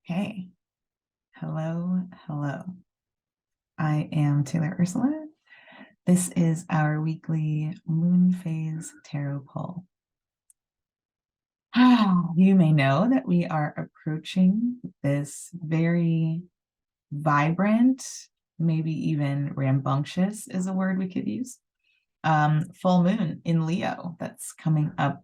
Hey, hello. I am Taylor Ursula. This is our weekly moon phase tarot pull. You may know that we are approaching this very vibrant, maybe even rambunctious is a word we could use, full moon in Leo that's coming up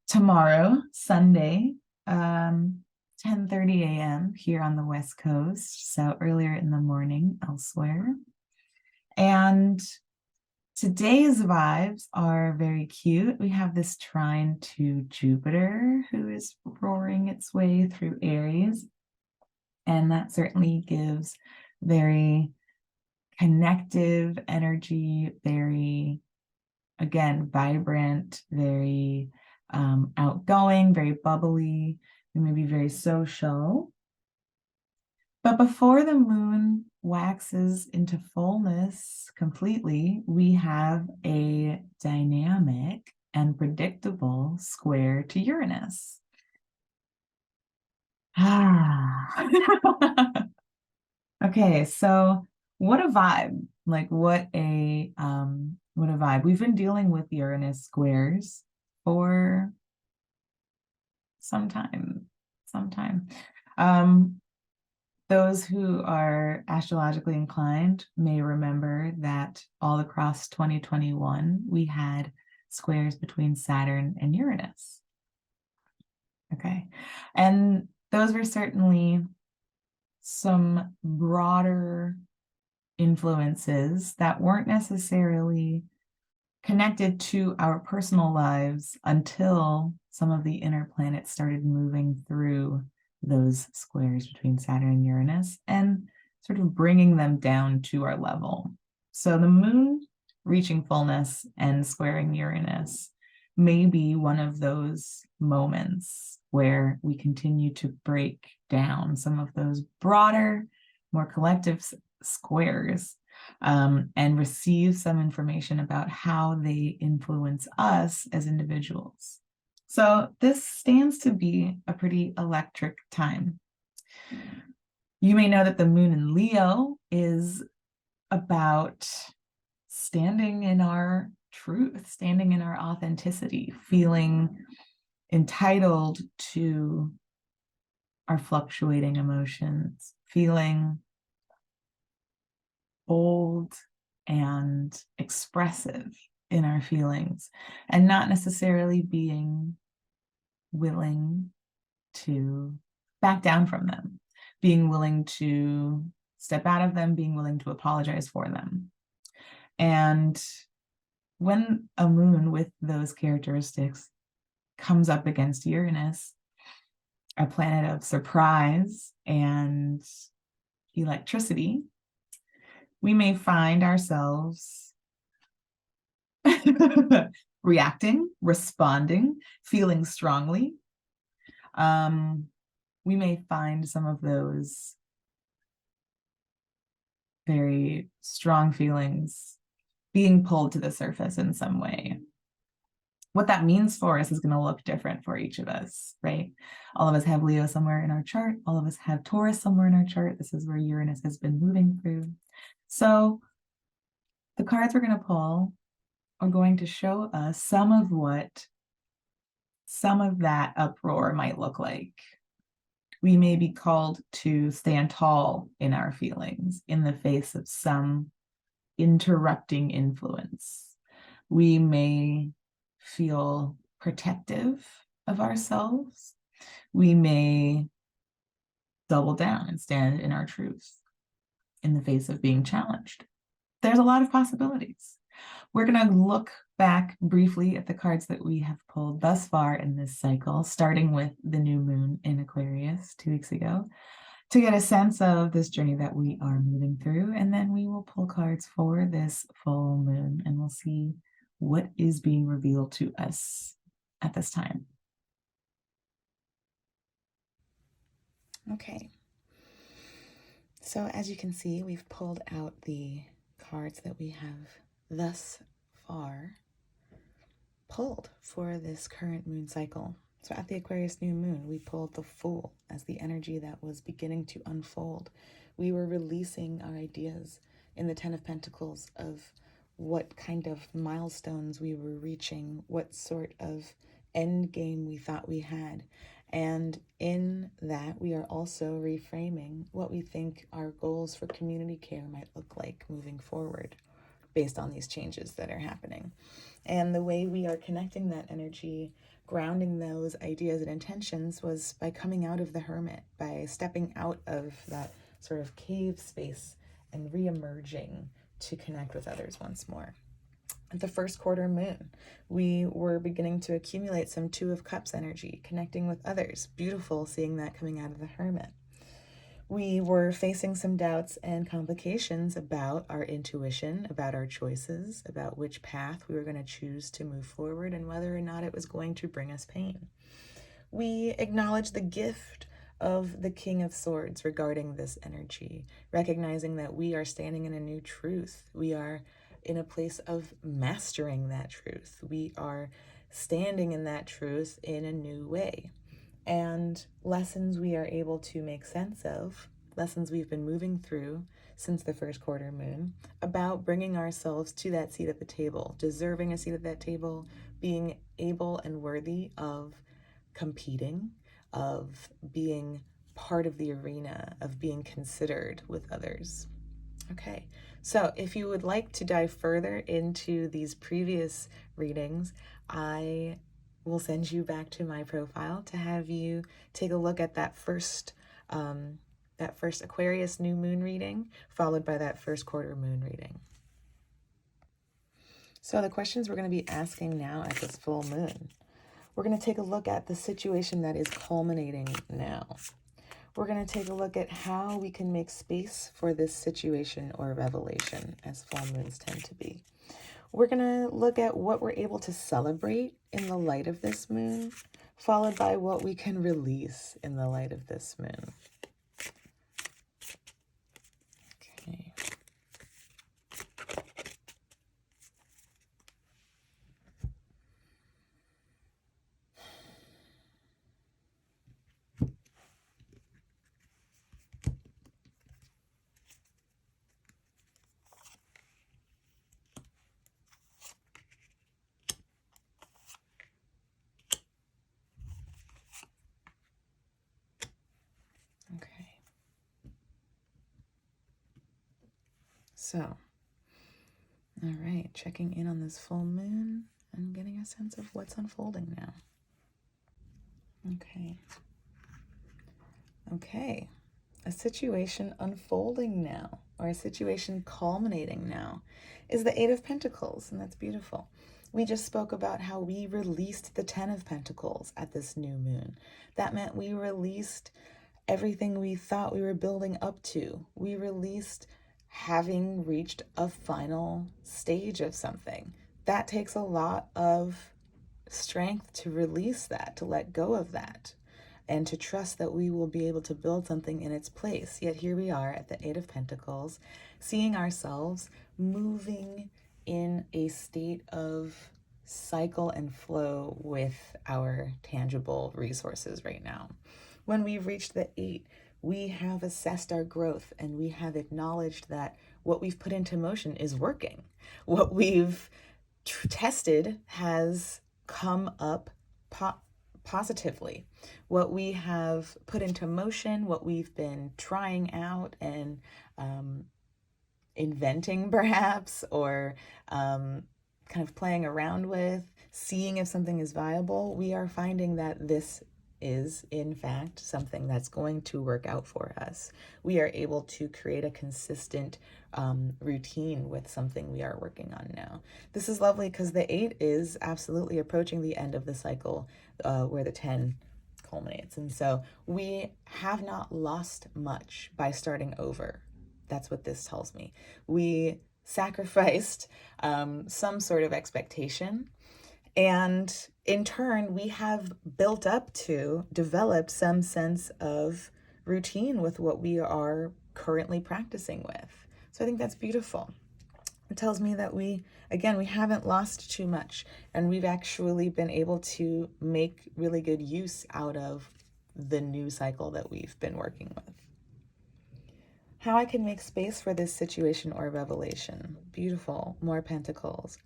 tomorrow, Sunday, 10:30 a.m. here on the West Coast, so earlier in the morning elsewhere. And today's vibes are very cute. We have this trine to Jupiter, who is roaring its way through Aries, and that certainly gives very connective energy, very, again, vibrant, very outgoing, very bubbly, and maybe very social. But before the moon waxes into fullness completely, we have a dynamic and predictable square to Uranus. Okay, so what a vibe. Like what a vibe. We've been dealing with Uranus squares for some time. Those who are astrologically inclined may remember that all across 2021, we had squares between Saturn and Uranus. Okay. And those were certainly some broader influences that weren't necessarily connected to our personal lives until some of the inner planets started moving through those squares between Saturn and Uranus and sort of bringing them down to our level. So the moon reaching fullness and squaring Uranus may be one of those moments where we continue to break down some of those broader, more collective squares and receive some information about how they influence us as individuals. So this stands to be a pretty electric time. You may know that the moon in Leo is about standing in our truth, standing in our authenticity, feeling entitled to our fluctuating emotions, feeling bold and expressive in our feelings, and not necessarily being willing to back down from them, being willing to step out of them, being willing to apologize for them. And when a moon with those characteristics comes up against Uranus, a planet of surprise and electricity, we may find ourselves reacting, responding, feeling strongly. We may find some of those very strong feelings being pulled to the surface in some way. What that means for us is going to look different for each of us, right? All of us have Leo somewhere in our chart. All of us have Taurus somewhere in our chart. This is where Uranus has been moving through. So the cards we're going to pull are going to show us some of that uproar might look like. We may be called to stand tall in our feelings in the face of some interrupting influence. We may feel protective of ourselves. We may double down and stand in our truth in the face of being challenged. There's a lot of possibilities. We're going to look back briefly at the cards that we have pulled thus far in this cycle, starting with the new moon in Aquarius 2 weeks ago, to get a sense of this journey that we are moving through. And then we will pull cards for this full moon and we'll see what is being revealed to us at this time. Okay. So as you can see, we've pulled out the cards that we have thus far pulled for this current moon cycle. So at the Aquarius new moon, we pulled the Fool as the energy that was beginning to unfold. We were releasing our ideas in the Ten of Pentacles of what kind of milestones we were reaching, what sort of end game we thought we had. And in that, we are also reframing what we think our goals for community care might look like moving forward based on these changes that are happening. And the way we are connecting that energy, grounding those ideas and intentions, was by coming out of the hermit, by stepping out of that sort of cave space and re-emerging to connect with others once more. At the first quarter moon, we were beginning to accumulate some Two of Cups energy, connecting with others. Beautiful seeing that coming out of the hermit. We were facing some doubts and complications about our intuition, about our choices, about which path we were going to choose to move forward, and whether or not it was going to bring us pain. We acknowledge the gift of the King of Swords regarding this energy, recognizing that we are standing in a new truth. We are in a place of mastering that truth. We are standing in that truth in a new way. And lessons we are able to make sense of, lessons we've been moving through since the first quarter moon, about bringing ourselves to that seat at the table, deserving a seat at that table, being able and worthy of competing, of being part of the arena, of being considered with others. Okay, so if you would like to dive further into these previous readings, I will send you back to my profile to have you take a look at that first Aquarius new moon reading, followed by that first quarter moon reading. So the questions we're going to be asking now at this full moon, we're going to take a look at the situation that is culminating now. We're going to take a look at how we can make space for this situation or revelation, as full moons tend to be. We're going to look at what we're able to celebrate in the light of this moon, followed by what we can release in the light of this moon. Okay. Okay. So, all right, checking in on this full moon and getting a sense of what's unfolding now. Okay. Okay. A situation unfolding now, or a situation culminating now, is the Eight of Pentacles, and that's beautiful. We just spoke about how we released the Ten of Pentacles at this new moon. That meant we released everything we thought we were building up to. We released having reached a final stage of something. That takes a lot of strength to release that, to let go of that, and to trust that we will be able to build something in its place. Yet here we are at the Eight of Pentacles, seeing ourselves moving in a state of cycle and flow with our tangible resources right now. When we've reached the 8, we have assessed our growth and we have acknowledged that what we've put into motion is working. What we've tested has come up positively. What we have put into motion, what we've been trying out and inventing perhaps, or kind of playing around with, seeing if something is viable, we are finding that this is in fact something that's going to work out for us. We are able to create a consistent routine with something we are working on now. This is lovely because the 8 is absolutely approaching the end of the cycle where the 10 culminates. And so we have not lost much by starting over. That's what this tells me. We sacrificed some sort of expectation, and in turn, we have built up to, developed some sense of routine with what we are currently practicing with. So I think that's beautiful. It tells me that we haven't lost too much, and we've actually been able to make really good use out of the new cycle that we've been working with. How I can make space for this situation or revelation. Beautiful. More pentacles.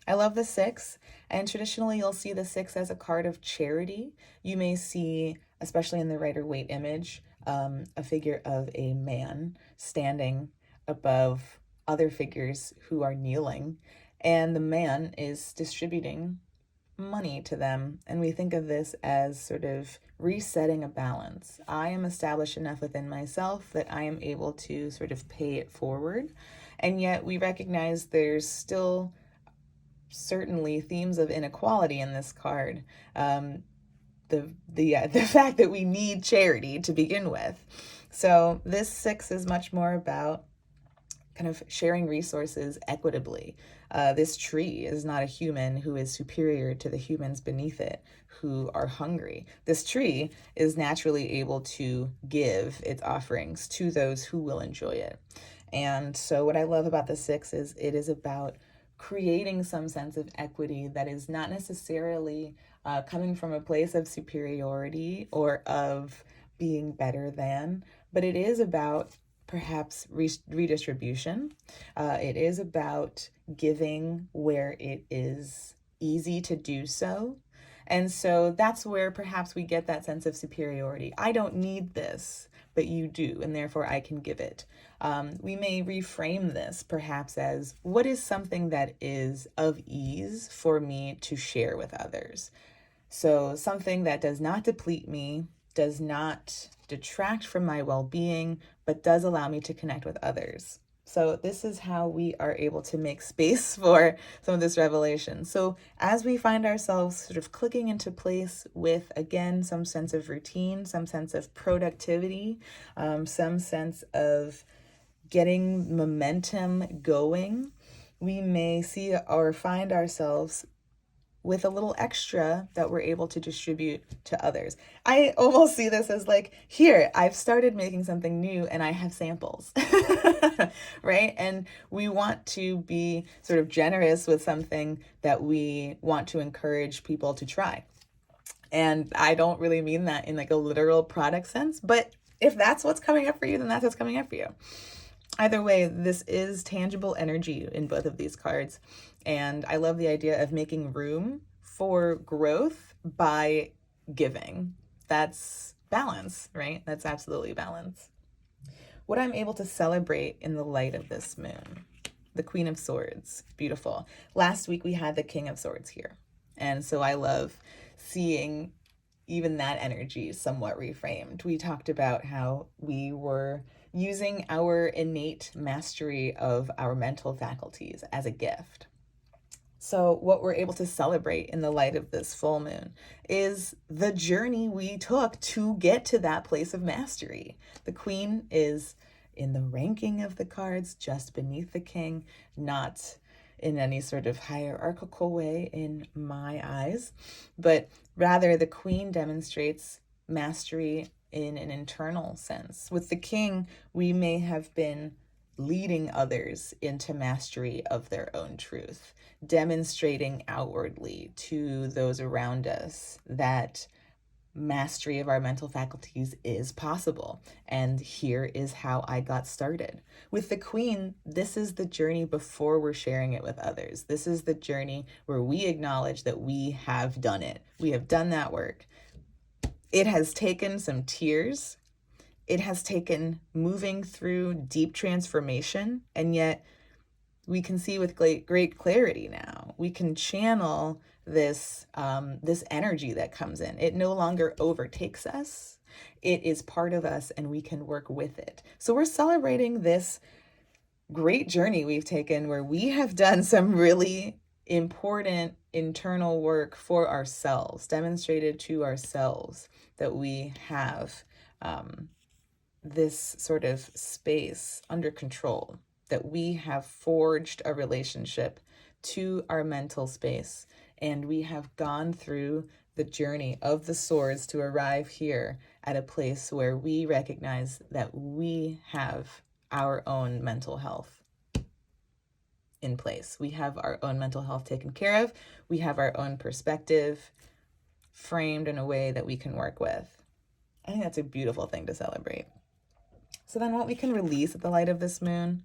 I love the 6, and traditionally you'll see the 6 as a card of charity. You may see, especially in the Rider-Waite image, a figure of a man standing above other figures who are kneeling, and the man is distributing money to them. And we think of this as sort of resetting a balance. I am established enough within myself that I am able to sort of pay it forward. And yet we recognize there's still certainly themes of inequality in this card. The fact that we need charity to begin with. So this 6 is much more about kind of sharing resources equitably. This tree is not a human who is superior to the humans beneath it who are hungry. This tree is naturally able to give its offerings to those who will enjoy it. And so what I love about the 6 is it is about creating some sense of equity that is not necessarily coming from a place of superiority or of being better than, but it is about perhaps redistribution. It is about giving where it is easy to do so. And so that's where perhaps we get that sense of superiority. I don't need this, but you do, and therefore I can give it. We may reframe this perhaps as, what is something that is of ease for me to share with others? So something that does not deplete me, does not detract from my well-being, but does allow me to connect with others. So this is how we are able to make space for some of this revelation. So as we find ourselves sort of clicking into place with, again, some sense of routine, some sense of productivity, some sense of getting momentum going, we may see or find ourselves with a little extra that we're able to distribute to others. I almost see this as like, here, I've started making something new and I have samples, right? And we want to be sort of generous with something that we want to encourage people to try. And I don't really mean that in like a literal product sense, but if that's what's coming up for you, then that's what's coming up for you. Either way, this is tangible energy in both of these cards. And I love the idea of making room for growth by giving. That's balance, right? That's absolutely balance. What I'm able to celebrate in the light of this moon. The Queen of Swords. Beautiful. Last week we had the King of Swords here. And so I love seeing even that energy somewhat reframed. We talked about how we were using our innate mastery of our mental faculties as a gift. So what we're able to celebrate in the light of this full moon is the journey we took to get to that place of mastery. The Queen is in the ranking of the cards just beneath the King, not in any sort of hierarchical way in my eyes, but rather the Queen demonstrates mastery in an internal sense. With the King, we may have been leading others into mastery of their own truth, demonstrating outwardly to those around us that mastery of our mental faculties is possible. And here is how I got started. With the Queen, this is the journey before we're sharing it with others. This is the journey where we acknowledge that we have done it. We have done that work. It has taken some tears. It has taken moving through deep transformation, and yet we can see with great clarity now. We can channel this energy that comes in. It no longer overtakes us. It is part of us, and we can work with it. So we're celebrating this great journey we've taken where we have done some really important internal work for ourselves, demonstrated to ourselves that we have this sort of space under control, that we have forged a relationship to our mental space, and we have gone through the journey of the swords to arrive here at a place where we recognize that we have our own mental health. in place. We have our own mental health taken care of. We have our own perspective framed in a way that we can work with. I think that's a beautiful thing to celebrate. So then what we can release at the light of this moon,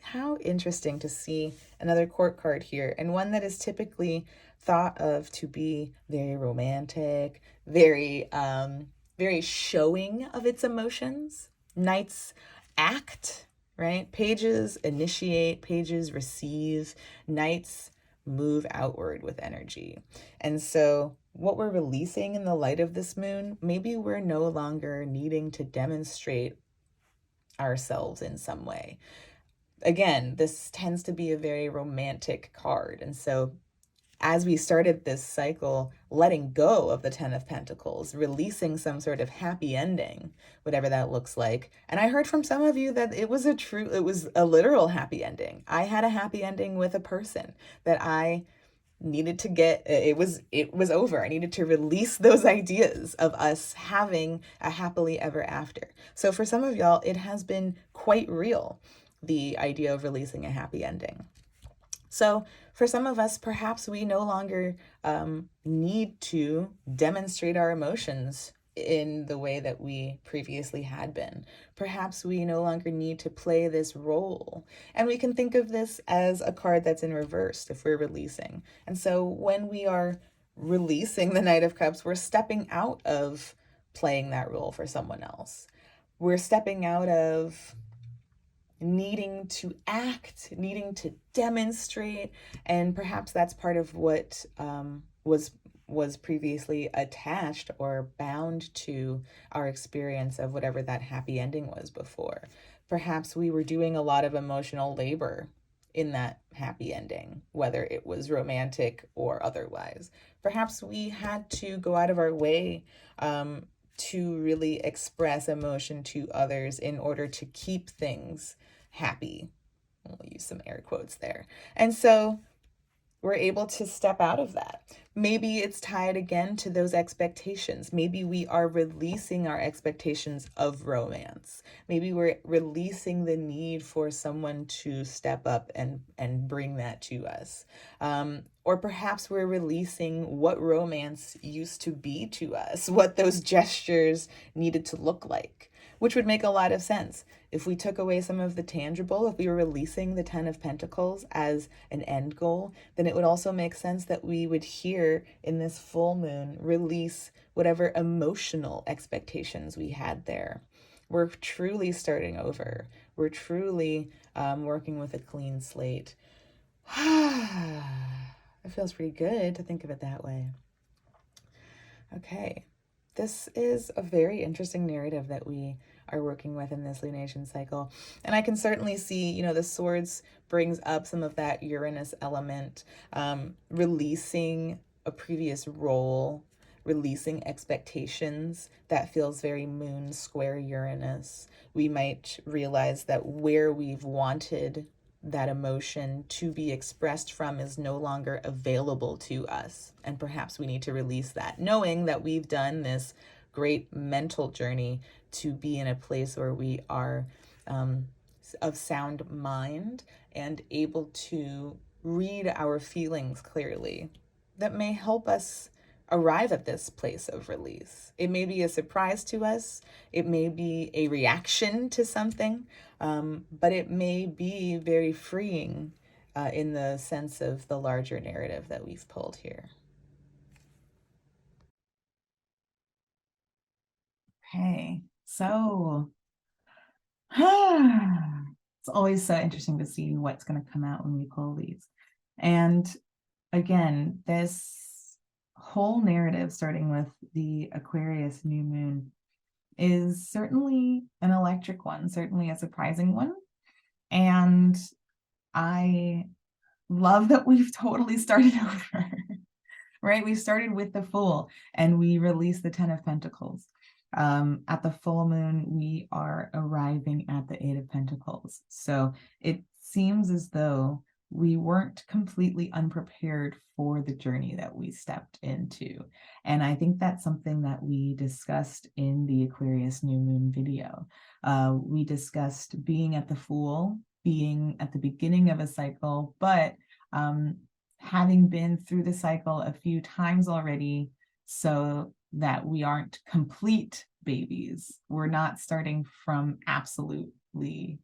how interesting to see another court card here, and one that is typically thought of to be very romantic, very showing of its emotions. Knights act, right? Pages initiate, pages receive, knights move outward with energy. And so what we're releasing in the light of this moon, maybe we're no longer needing to demonstrate ourselves in some way. Again, this tends to be a very romantic card. And so as we started this cycle, letting go of the Ten of Pentacles, releasing some sort of happy ending, whatever that looks like. And I heard from some of you that it was a literal happy ending. I had a happy ending with a person that I needed to get. It was over. I needed to release those ideas of us having a happily ever after. So for some of y'all, it has been quite real, the idea of releasing a happy ending. So for some of us, perhaps we no longer need to demonstrate our emotions in the way that we previously had been. Perhaps we no longer need to play this role. And we can think of this as a card that's in reverse if we're releasing. And so when we are releasing the Knight of Cups, we're stepping out of playing that role for someone else. We're stepping out of needing to act, needing to demonstrate, and perhaps that's part of what was previously attached or bound to our experience of whatever that happy ending was before. Perhaps we were doing a lot of emotional labor in that happy ending, whether it was romantic or otherwise. Perhaps we had to go out of our way to really express emotion to others in order to keep things happy. We'll use some air quotes there. And so we're able to step out of that. Maybe it's tied again to those expectations. Maybe we are releasing our expectations of romance. Maybe we're releasing the need for someone to step up and bring that to us. Or perhaps we're releasing what romance used to be to us, what those gestures needed to look like, which would make a lot of sense. If we took away some of the tangible, if we were releasing the Ten of Pentacles as an end goal, then it would also make sense that we would here in this full moon release whatever emotional expectations we had there. We're truly starting over. We're truly working with a clean slate. It feels pretty good to think of it that way. Okay. This is a very interesting narrative that we are working with in this lunation cycle. And I can certainly see, the swords brings up some of that Uranus element, releasing a previous role, releasing expectations. That feels very moon square Uranus. We might realize that where we've wanted that emotion to be expressed from is no longer available to us. And perhaps we need to release that, knowing that we've done this great mental journey to be in a place where we are of sound mind and able to read our feelings clearly. That may help us arrive at this place of release. It may be a surprise to us, it may be a reaction to something, but it may be very freeing in the sense of the larger narrative that we've pulled here. Okay, so it's always so interesting to see what's going to come out when we pull these. And again, this whole narrative, starting with the Aquarius new moon, is certainly an electric one, certainly a surprising one. And I love that we've totally started over, right? We started with the Fool and we released the Ten of Pentacles. At the full moon, we are arriving at the Eight of Pentacles. So it seems as though we weren't completely unprepared for the journey that we stepped into. And I think that's something that we discussed in the Aquarius new moon video. We discussed being at the Fool being at the beginning of a cycle, but having been through the cycle a few times already, so that we aren't complete babies. We're not starting from absolutely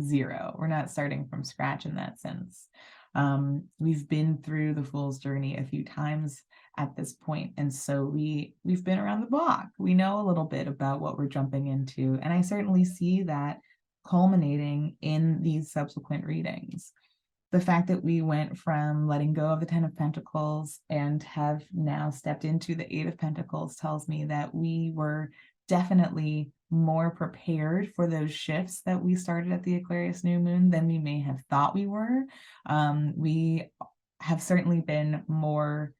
zero. We're not starting from scratch in that sense. We've been through the fool's journey a few times at this point, and so we've been around the block. We know a little bit about what we're jumping into, and I certainly see that culminating in these subsequent readings. The fact that we went from letting go of the 10 of Pentacles and have now stepped into the 8 of Pentacles tells me that we were definitely more prepared for those shifts that we started at the Aquarius new moon than we may have thought we were. We have certainly been more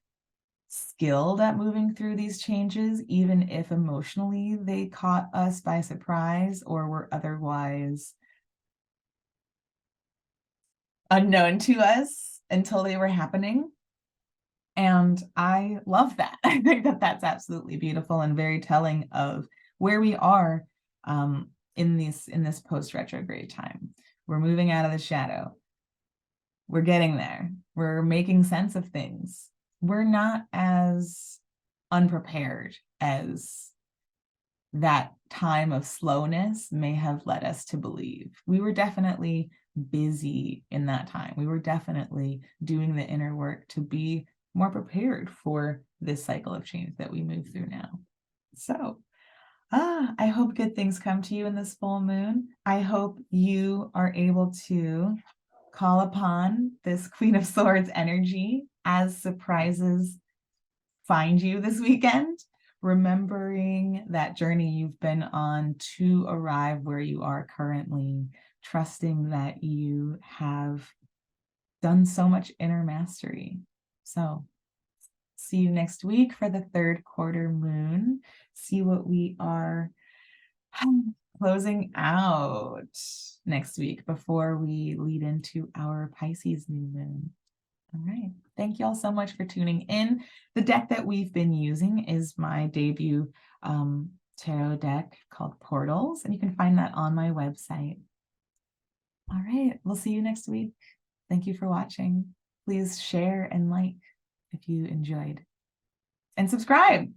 skilled at moving through these changes, even if emotionally they caught us by surprise or were otherwise unknown to us until they were happening. And I love that. I think that that's absolutely beautiful and very telling of where we are in this post retrograde time. We're moving out of the shadow. We're getting there. We're making sense of things. We're not as unprepared as that time of slowness may have led us to believe. We were definitely busy in that time. We were definitely doing the inner work to be more prepared for this cycle of change that we move through now. So, I hope good things come to you in this full moon. I hope you are able to call upon this Queen of Swords energy as surprises find you this weekend, remembering that journey you've been on to arrive where you are currently, trusting that you have done so much inner mastery. So, see you next week for the third quarter moon. See what we are closing out next week before we lead into our Pisces new moon. All right. Thank you all so much for tuning in. The deck that we've been using is my debut tarot deck called Portals, and you can find that on my website. All right. We'll see you next week. Thank you for watching. Please share and like if you enjoyed. And subscribe.